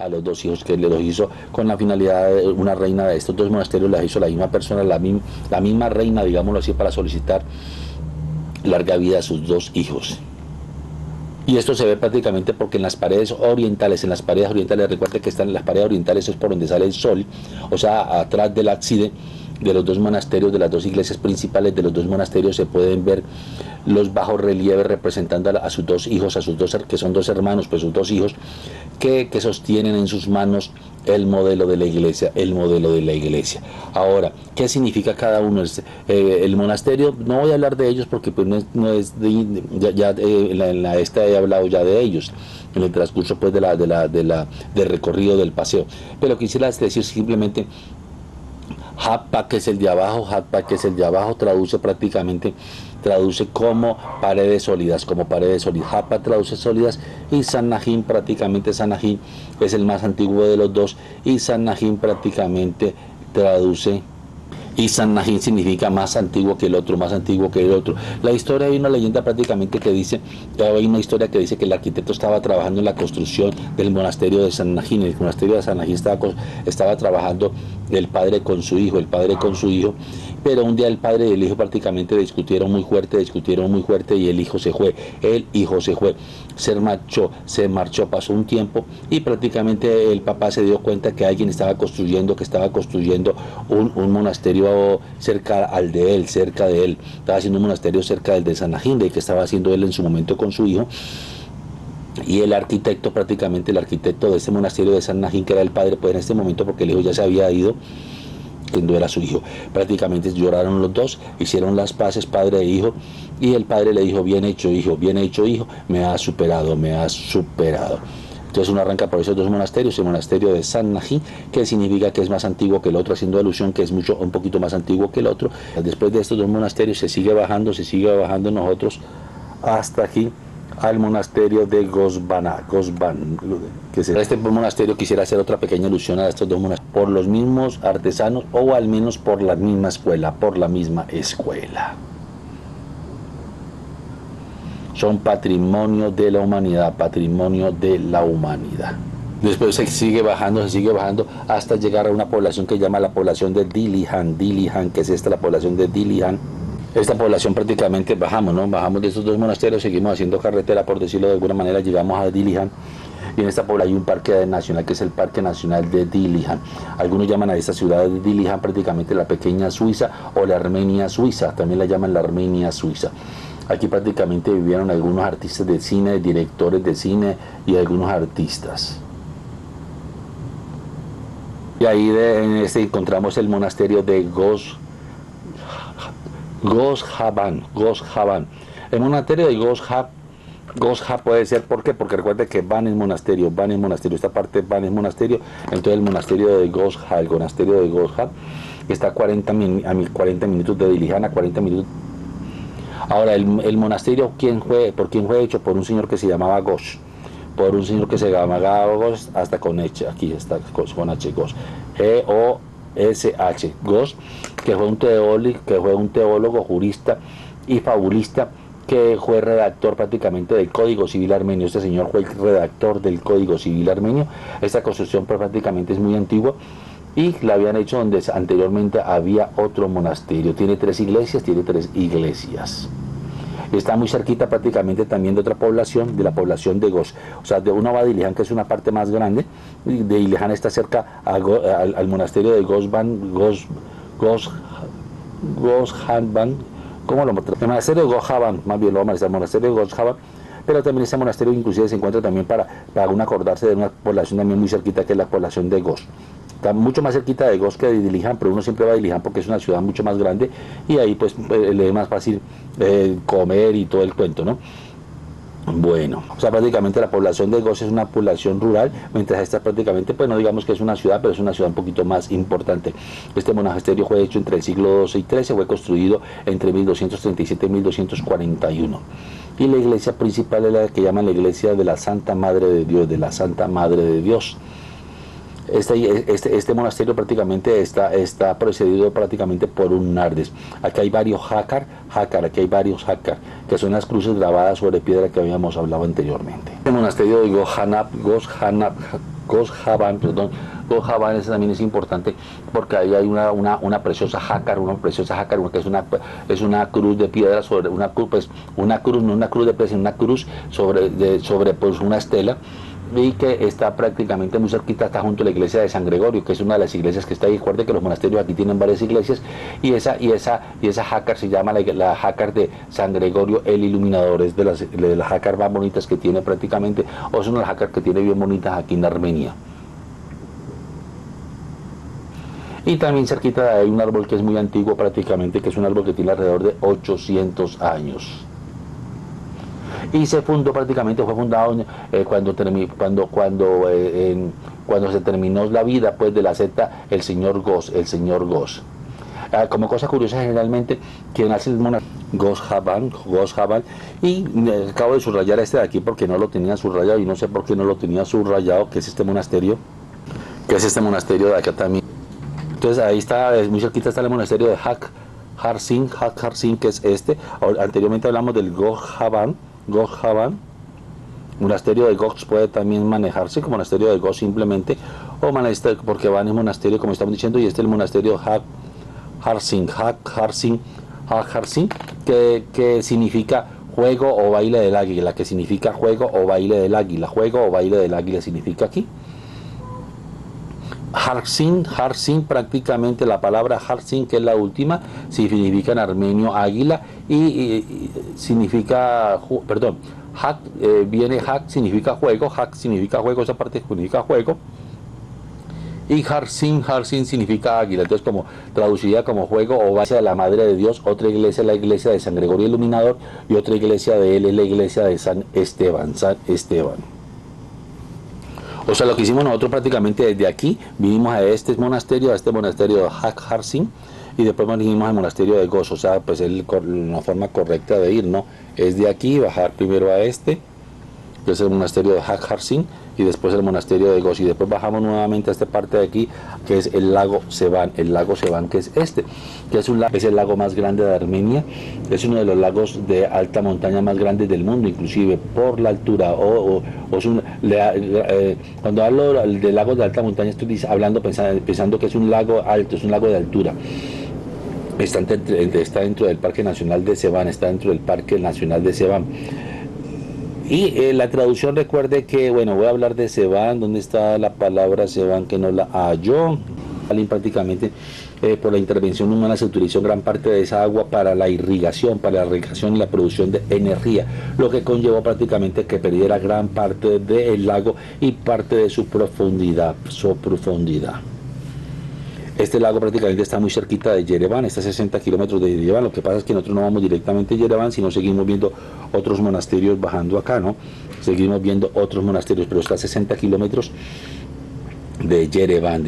a los dos hijos, que le los hizo con la finalidad de una reina de estos dos monasterios, las hizo la misma persona, la misma reina, digámoslo así, para solicitar larga vida a sus dos hijos. Y esto se ve prácticamente porque en las paredes orientales, recuerden que están en las paredes orientales, es por donde sale el sol, o sea, atrás del ábside de los dos monasterios, de las dos iglesias principales de los dos monasterios, se pueden ver los bajos relieves representando a sus dos hijos, que son dos hermanos, pues sus dos hijos, que sostienen en sus manos el modelo de la iglesia, Ahora, ¿qué significa cada uno? El monasterio, no voy a hablar de ellos porque pues no es en la esta he hablado ya de ellos, en el transcurso pues del recorrido del paseo, pero quisiera decir simplemente Japa, que es el de abajo, traduce como paredes sólidas, Japa traduce sólidas, y Sanajín es el más antiguo de los dos, y Sanajín prácticamente traduce, y Sanajín significa más antiguo que el otro. La historia, hay una leyenda prácticamente que dice, que el arquitecto estaba trabajando en la construcción del monasterio de Sanajín. El monasterio de Sanajín estaba trabajando el padre con su hijo, pero un día el padre y el hijo prácticamente discutieron muy fuerte, y el hijo se fue, se marchó, pasó un tiempo, y prácticamente el papá se dio cuenta que alguien estaba construyendo un monasterio cerca de él, estaba haciendo un monasterio cerca del de Sanajín, del que estaba haciendo él en su momento con su hijo. Y el arquitecto de ese monasterio de Sanajín, que era el padre, pues en este momento, porque el hijo ya se había ido, cuando era su hijo, prácticamente lloraron los dos, hicieron las paces, padre e hijo, y el padre le dijo: bien hecho hijo, me has superado. Entonces uno arranca por esos dos monasterios, el monasterio de Sanajín, que significa que es más antiguo que el otro, haciendo alusión que es un poquito más antiguo que el otro. Después de estos dos monasterios se sigue bajando nosotros hasta aquí, al monasterio de Gosban, que este monasterio quisiera hacer otra pequeña alusión a estos dos monasterios, por los mismos artesanos, o al menos por la misma escuela, Son patrimonio de la humanidad, Después se sigue bajando hasta llegar a una población que llama la población de Dilihan, que es esta, la población de Dilihan. Esta población prácticamente bajamos de estos dos monasterios, seguimos haciendo carretera, por decirlo de alguna manera, llegamos a Dilihan, y en esta población hay un parque nacional, que es el Parque Nacional de Dilihan. Algunos llaman a esta ciudad de Dilihan prácticamente la pequeña Suiza, o la Armenia Suiza, también la llaman la Armenia Suiza. Aquí prácticamente vivieron algunos artistas de cine, directores de cine y algunos artistas. Y ahí en este encontramos el monasterio de Goshaban. El monasterio de Gosha puede ser, ¿por qué? Porque recuerde que Van es monasterio, esta parte Van es monasterio, entonces el monasterio de Gosha, que está a 40 minutos de Dilihan, a 40 minutos. Ahora, el monasterio, ¿por quién fue hecho? Por un señor que se llamaba Gosh, hasta con H, aquí está con H, Gosh, G-O-S-H, Gosh, que fue un teólogo, jurista y fabulista, que fue redactor prácticamente del Código Civil Armenio. Este señor fue el redactor del Código Civil Armenio. Esta construcción prácticamente es muy antigua, y la habían hecho donde anteriormente había otro monasterio. Tiene tres iglesias. Está muy cerquita prácticamente también de otra población, de la población de Gosh. O sea, de uno va a Dilihan, que es una parte más grande, de Dilihan está cerca al monasterio de Goshaban, ¿cómo lo muestra? El monasterio de Goshaban, más bien lo vamos a decir, el monasterio de Goshaban, pero también ese monasterio inclusive se encuentra también para uno acordarse de una población también muy cerquita, que es la población de Gosh. Está mucho más cerquita de Gosh que de Dilihan, pero uno siempre va a Dilihan porque es una ciudad mucho más grande, y ahí pues le es más fácil comer y todo el cuento, ¿no? Bueno, o sea, prácticamente la población de Gosh es una población rural, mientras esta prácticamente, pues no digamos que es una ciudad, pero es una ciudad un poquito más importante. Este monasterio fue hecho entre el siglo XII y XIII, fue construido entre 1237 y 1241. Y la iglesia principal es la que llaman la iglesia de la Santa Madre de Dios, Este monasterio prácticamente está precedido prácticamente por un nardes. Aquí hay varios hakar, que son las cruces grabadas sobre piedra que habíamos hablado anteriormente. El monasterio de Gosjaban, perdón. Gosjaban ese también es importante porque ahí hay una preciosa jácar, que es una cruz de piedra sobre una cruz, pues una cruz, no una cruz de piedra, sino una cruz sobre pues una estela, y que está prácticamente muy cerquita, está junto a la iglesia de San Gregorio, que es una de las iglesias que está ahí. Recuerde que los monasterios aquí tienen varias iglesias, y esa jácar se llama la jácar de San Gregorio el Iluminador. Es de las jácar más bonitas que tiene prácticamente, o es una de las jácar que tiene bien bonitas aquí en Armenia. Y también cerquita de ahí hay un árbol que es muy antiguo prácticamente, que es un árbol que tiene alrededor de 800 años. Y se fundó prácticamente, fue fundado cuando se terminó la vida pues de la secta el señor Gos. Como cosa curiosa, generalmente quien hace el monasterio Gosjaban, y acabo de subrayar este de aquí porque no lo tenía subrayado, y no sé por qué no lo tenía subrayado, que es este monasterio, de acá también. Entonces ahí está, muy cerquita está el monasterio de Hak Har Singh, que es este. Anteriormente hablamos del Gosjaban. Monasterio de Gos puede también manejarse como monasterio de Gos simplemente, o monasterio, porque van en monasterio como estamos diciendo, y este es el monasterio Hak Har Singh, que significa juego o baile del águila, juego o baile del águila significa aquí. Har Singh, prácticamente la palabra Har Singh, que es la última, significa en armenio águila, y significa, perdón, Hak, viene Hak, significa juego, esa parte significa juego, y Har Singh significa águila. Entonces, como traducida como juego o base de la Madre de Dios, otra iglesia es la iglesia de San Gregorio Iluminador, y otra iglesia de él es la iglesia de San Esteban. O sea, lo que hicimos nosotros prácticamente desde aquí, vinimos a este monasterio de Hak Har Singh, y después nos dirigimos al monasterio de Gos. O sea, pues es una forma correcta de ir, ¿no? Es de aquí, bajar primero a este, que es el monasterio de Hak Har Singh, y después el monasterio de Gos, y después bajamos nuevamente a esta parte de aquí, que es el lago Sevan, que es este, que es el lago más grande de Armenia, es uno de los lagos de alta montaña más grandes del mundo, inclusive por la altura, cuando hablo de lagos de alta montaña estoy hablando pensando que es un lago alto, es un lago de altura. Está dentro del Parque Nacional de Sevan, Y la traducción, recuerde que, bueno, voy a hablar de Sevan. ¿Dónde está la palabra Sevan que no la halló? Prácticamente por la intervención humana se utilizó gran parte de esa agua para la irrigación y la producción de energía, lo que conllevó prácticamente que perdiera gran parte del lago y parte de su profundidad. Este lago prácticamente está muy cerquita de Yerevan, está a 60 kilómetros de Yerevan. Lo que pasa es que nosotros no vamos directamente a Yerevan, sino seguimos viendo otros monasterios bajando acá, ¿no? Seguimos viendo otros monasterios, pero está a 60 kilómetros de Yerevan.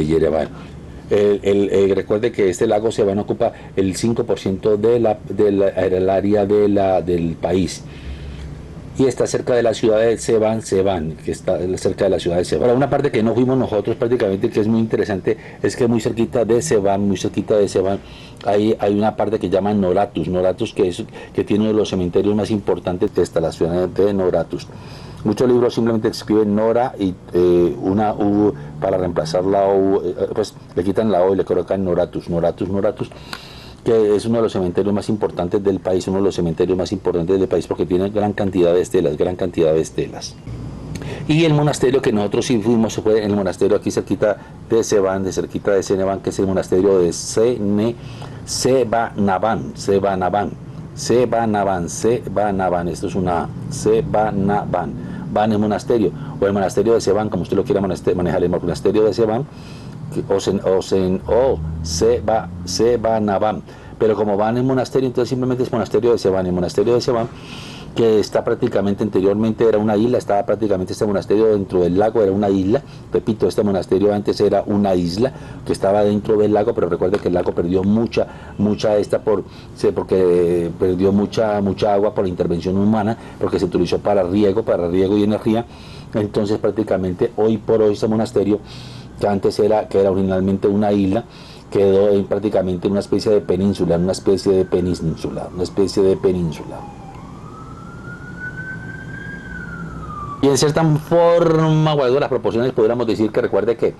Recuerde que este lago Sevan ocupa el 5% del área del país. Y está cerca de la ciudad de Sevan, que está cerca de la ciudad de Sevan. Ahora, una parte que no fuimos nosotros prácticamente, que es muy interesante, es que muy cerquita de Sevan, hay una parte que llaman Noratus, que tiene uno de los cementerios más importantes de la ciudad de Noratus. Muchos libros simplemente escriben Nora y una U para reemplazar la U, pues le quitan la O y le colocan Noratus, que es uno de los cementerios más importantes del país, porque tiene gran cantidad de estelas. Y el monasterio que nosotros sí fuimos fue el monasterio aquí cerquita de Sevan, que es el monasterio de Sevanavan. Esto es una Sevanavan. Van el monasterio, o el monasterio de Sevan, como usted lo quiera manejar, el monasterio de Sevan, Sevanavan. Pero como van en monasterio, entonces simplemente es monasterio de Sevan. El monasterio de Sevan, que está prácticamente, anteriormente era una isla, estaba prácticamente este monasterio dentro del lago, era una isla. Repito, este monasterio antes era una isla que estaba dentro del lago, pero recuerde que el lago perdió mucha porque perdió mucha agua por la intervención humana, porque se utilizó para riego y energía. Entonces prácticamente hoy por hoy este monasterio, que antes era originalmente una isla, quedó prácticamente una especie de península. Y en cierta forma, guardando las proporciones, podríamos decir que recuerde que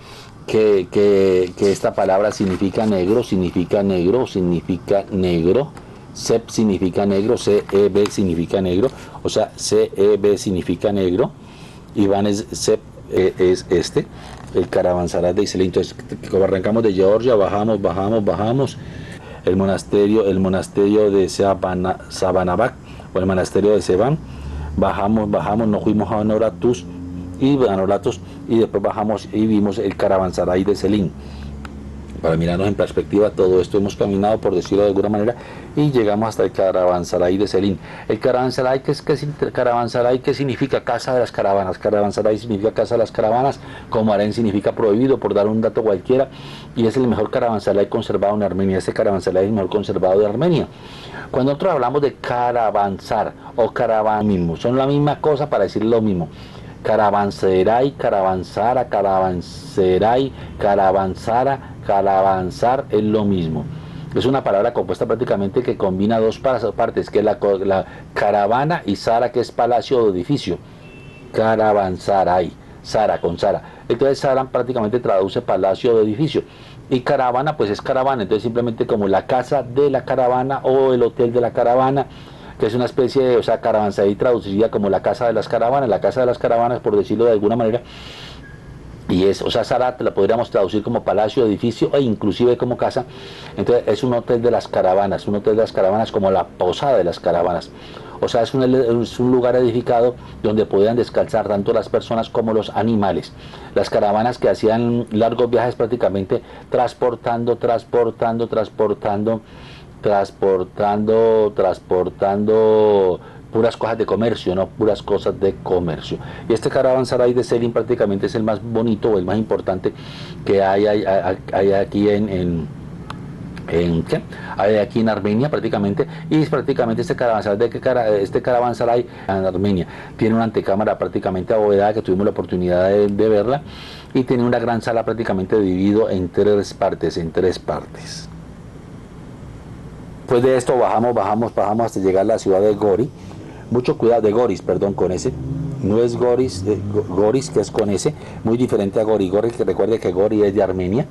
esta palabra significa negro, significa negro, significa negro. Sep significa negro, CEB significa negro, o sea, CEB significa negro. Iván es Sep, es este, el caravansaray de Iselín. Entonces, como arrancamos de Georgia, bajamos. El monasterio de Sabanabac, o el monasterio de Seban, bajamos, nos fuimos a Noratus y después bajamos y vimos el caravansaray de Selín. Para mirarnos en perspectiva todo esto, hemos caminado, por decirlo de alguna manera, y llegamos hasta el caravansaray de Selín. El caravansaray, ¿qué significa? Casa de las caravanas. Caravansaray significa casa de las caravanas, como harén significa prohibido, por dar un dato cualquiera, y es el mejor caravansaray conservado en Armenia. Este caravansaray es el mejor conservado de Armenia. Cuando nosotros hablamos de caravansar o caravanismo, son la misma cosa para decir lo mismo. Caravanserai, caravansara, caravanserai, caravansara, caravansar es lo mismo. Es una palabra compuesta prácticamente que combina dos partes, que es la caravana y sara, que es palacio o edificio. Caravansarai, sara con sara. Entonces sara prácticamente traduce palacio o edificio. Y caravana pues es caravana, entonces simplemente como la casa de la caravana o el hotel de la caravana, que es una especie de, o sea, caravansaray traduciría como la casa de las caravanas, por decirlo de alguna manera. Y es, o sea, Sarat la podríamos traducir como palacio, edificio e inclusive como casa. Entonces es un hotel de las caravanas, como la posada de las caravanas. O sea, es un lugar edificado donde podían descansar tanto las personas como los animales. Las caravanas que hacían largos viajes prácticamente transportando puras cosas de comercio, no puras cosas de comercio. Y este caravansaray de Selin prácticamente es el más bonito o el más importante que hay aquí hay aquí en Armenia prácticamente, y es prácticamente este caravansaray en Armenia tiene una antecámara prácticamente abovedada, que tuvimos la oportunidad de verla, y tiene una gran sala prácticamente dividido en tres partes. Después de esto bajamos hasta llegar a la ciudad de Gori. Mucho cuidado, de Goris, perdón, con ese. No es Goris, Goris, que es con ese, muy diferente a Gori. Gori, que recuerde que Gori es de Armenia.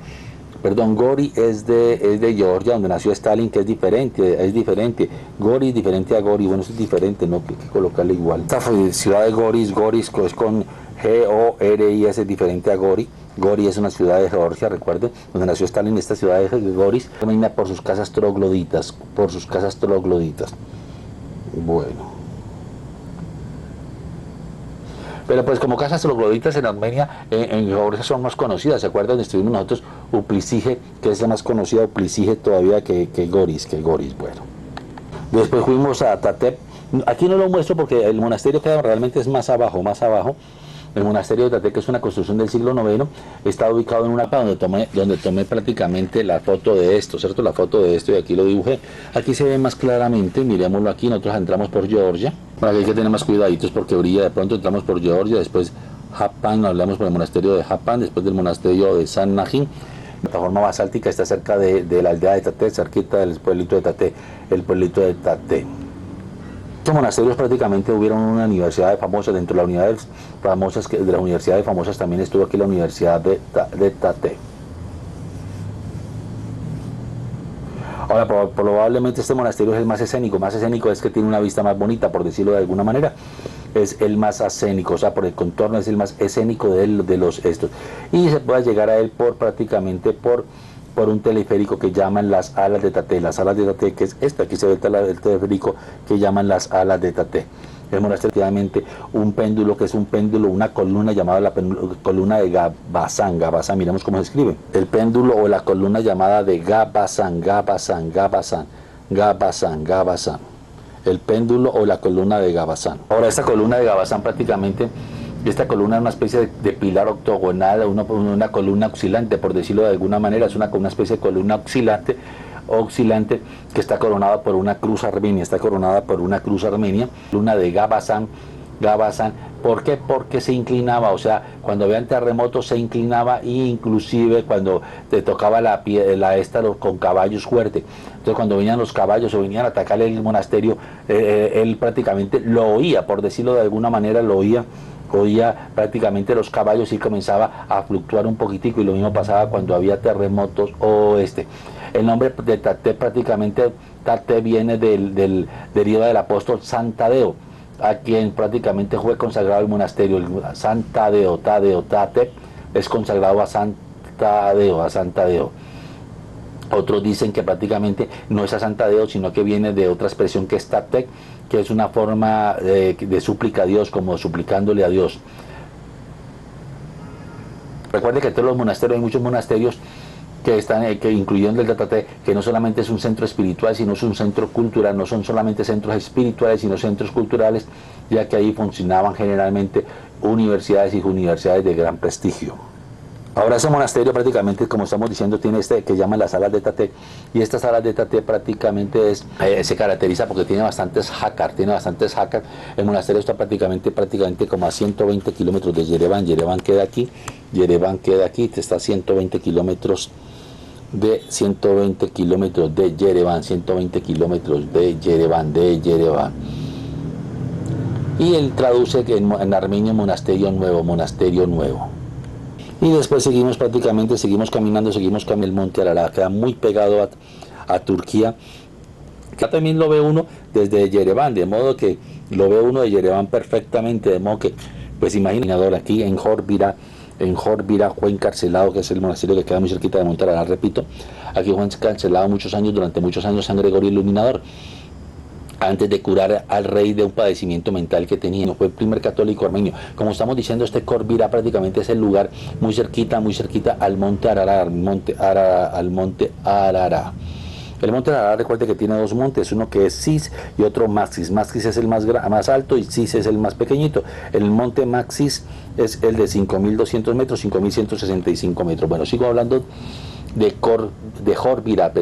Perdón, Gori es de Georgia, donde nació Stalin, que es diferente. Gori es diferente a Gori, bueno, eso es diferente, no hay que colocarle igual. Esta ciudad de Goris es con G-O-R-I-S, es diferente a Gori. Gori es una ciudad de Georgia, recuerden, donde nació Stalin. Esta ciudad de Goris termina por sus casas trogloditas, Bueno. Pero pues como casas trogloditas en Armenia, en Georgia son más conocidas. ¿Se acuerdan donde estuvimos nosotros? Uplisige, que es la más conocida, Uplisige todavía que Goris, bueno. Después fuimos a Tatep. Aquí no lo muestro porque el monasterio queda realmente es más abajo. El monasterio de Tatep, que es una construcción del siglo IX, está ubicado en una mapa donde tomé prácticamente la foto de esto, ¿cierto? La foto de esto, y aquí lo dibujé. Aquí se ve más claramente, miremoslo aquí. Nosotros entramos por Georgia. Aquí hay que tener más cuidaditos porque brilla. De pronto entramos por Georgia, después Japan, hablamos por el monasterio de Japan, después del monasterio de San Najin. La plataforma basáltica está cerca de la aldea de Tatep, cerquita del pueblito de Tatep, el pueblito de Tatep. Estos monasterios prácticamente hubieron una universidad famosa. Dentro de las unidades famosas, de las universidades famosas también estuvo aquí la Universidad de Tatep. Ahora, probablemente este monasterio es el más escénico. Más escénico es que tiene una vista más bonita, por decirlo de alguna manera. Es el más escénico, o sea, por el contorno es el más escénico de los estos. Y se puede llegar a él prácticamente por un teleférico que llaman las alas de Tatep. Las alas de Tatep, que es esta, aquí se ve el teleférico que llaman las alas de Tatep. El monasterio, efectivamente, un péndulo, que es un péndulo, una columna llamada la columna de Gabazán. Miremos cómo se escribe. El péndulo o la columna llamada de Gabazán. El péndulo o la columna de Gabazán. Ahora, esta columna de Gabazán prácticamente, esta columna es una especie de pilar octogonal, una columna oscilante, por decirlo de alguna manera. Es una especie de columna oscilante que está coronada por una cruz armenia, luna de Gabazán. ¿Por qué? Porque se inclinaba, o sea, cuando vean terremotos se inclinaba, e inclusive cuando te tocaba con caballos fuerte. Entonces cuando venían los caballos o venían a atacarle el monasterio, él prácticamente lo oía, por decirlo de alguna manera, lo oía oía prácticamente los caballos y comenzaba a fluctuar un poquitico, y lo mismo pasaba cuando había terremotos o El nombre de Tate prácticamente, Tate viene deriva del apóstol San Tadeo, a quien prácticamente fue consagrado el monasterio. El San Tadeo, Tate, es consagrado a San Tadeo, Otros dicen que prácticamente no es a San Tadeo, sino que viene de otra expresión que es Tate, que es una forma de súplica a Dios, como suplicándole a Dios. Recuerde que en todos los monasterios hay muchos monasterios que están, que incluyendo el de Tate, que no solamente es un centro espiritual, sino es un centro cultural. No son solamente centros espirituales, sino centros culturales, ya que ahí funcionaban generalmente universidades y universidades de gran prestigio. Ahora ese monasterio prácticamente, como estamos diciendo, tiene que llaman las salas de Tate, y estas salas de Tate prácticamente se caracteriza porque tiene bastantes hakkar. El monasterio está prácticamente como a 120 kilómetros de Yerevan. Yerevan queda aquí, está a 120 kilómetros de Yerevan, 120 kilómetros de Yerevan. Y él traduce que en armenio monasterio nuevo. Y después seguimos caminando el monte Ararat, queda muy pegado a Turquía. Acá también lo ve uno desde Yerevan, de modo que lo ve uno de Yerevan perfectamente, de modo que, pues imagínate, aquí en Jorbira fue encarcelado, que es el monasterio que queda muy cerquita de Monte Ararat, repito. Aquí fue encarcelado durante muchos años San Gregorio Iluminador, antes de curar al rey de un padecimiento mental que tenía. Fue el primer católico armenio. Como estamos diciendo, Jorbira prácticamente es el lugar muy cerquita al monte Ararat, El monte Ararat, recuerde que tiene dos montes, uno que es Sis y otro Maxis. Maxis es el más alto y Sis es el más pequeñito. El monte Maxis es el de 5.200 metros, 5.165 metros. Bueno, sigo hablando de Jorbira,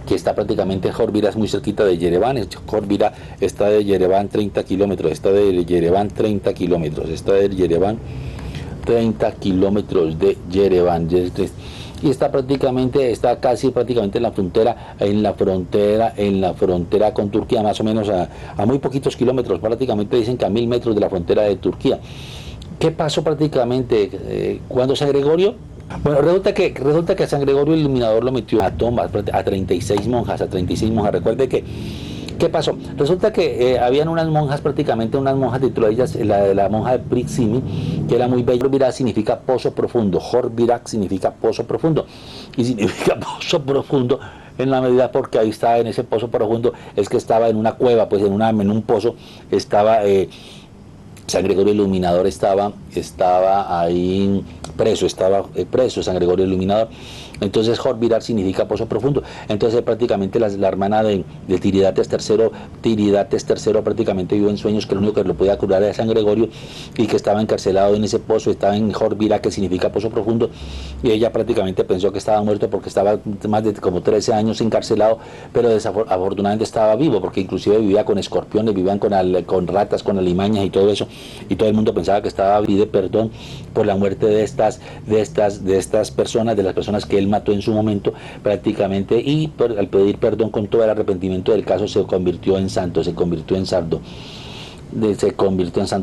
que está prácticamente, Jorbira es muy cerquita de Yerevan. Jorbira está de Yerevan 30 kilómetros, y está casi prácticamente en la frontera con Turquía, más o menos a muy poquitos kilómetros, prácticamente dicen que a 1000 metros de la frontera de Turquía. ¿Qué pasó prácticamente cuando San Gregorio? Bueno, resulta que a San Gregorio el Iluminador lo metió a tomas, a 36 monjas. Recuerde que, ¿qué pasó? Resulta que habían unas monjas, dentro de ellas la monja de Priximi, que era muy bella. Jorbira significa pozo profundo, Jorbira significa pozo profundo, y significa pozo profundo en la medida porque ahí estaba, en ese pozo profundo, es que estaba en una cueva, pues en un pozo estaba... San Gregorio Iluminador estaba ahí preso, San Gregorio Iluminador. Entonces Jorbira significa pozo profundo. Entonces prácticamente la hermana de Tiridates III prácticamente vio en sueños que lo único que lo podía curar era San Gregorio, y que estaba encarcelado en ese pozo, estaba en Jorbira, que significa pozo profundo, y ella prácticamente pensó que estaba muerto porque estaba más de como 13 años encarcelado, pero afortunadamente estaba vivo, porque inclusive vivía con escorpiones, vivían con ratas, con alimañas y todo eso, y todo el mundo pensaba que estaba vivo. Pide perdón por la muerte de estas personas, de las personas que él mató en su momento prácticamente, y al pedir perdón con todo el arrepentimiento del caso se convirtió en santo.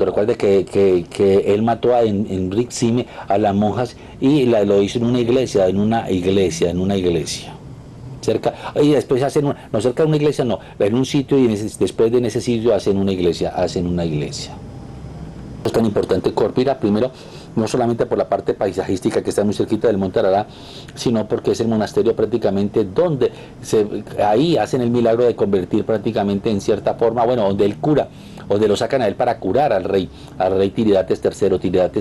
Recuerde que él mató en Priximi a las monjas, y lo hizo en una iglesia. Cerca, y después no cerca de una iglesia, no, en un sitio, y después de ese sitio hacen una iglesia. Es tan importante Jorbira, primero, no solamente por la parte paisajística, que está muy cerquita del monte Ararat, sino porque es el monasterio prácticamente donde ahí hacen el milagro de convertir prácticamente en cierta forma, donde él cura, donde lo sacan a él para curar al rey Tiridates III.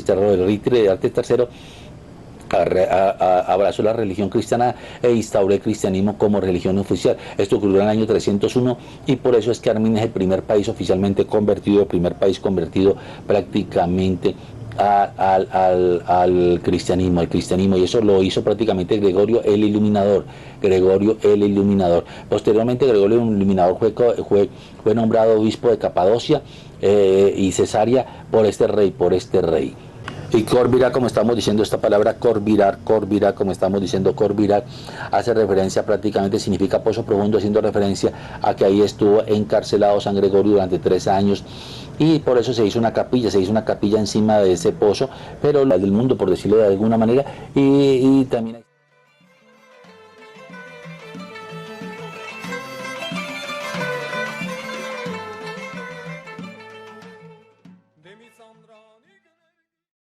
El rey Tiridates III abrazó la religión cristiana e instauró el cristianismo como religión oficial. Esto ocurrió en el año 301, y por eso es que Armenia es el primer país oficialmente convertido, prácticamente al cristianismo, y eso lo hizo prácticamente Gregorio el Iluminador. Posteriormente Gregorio el Iluminador fue nombrado obispo de Capadocia y Cesarea por este rey. Y Corvirar, como estamos diciendo esta palabra Corvirar, como estamos diciendo Corvirar, hace referencia, prácticamente significa pozo profundo, haciendo referencia a que ahí estuvo encarcelado San Gregorio durante 3 años, y por eso se hizo una capilla encima de ese pozo, pero la del mundo, por decirlo de alguna manera, y también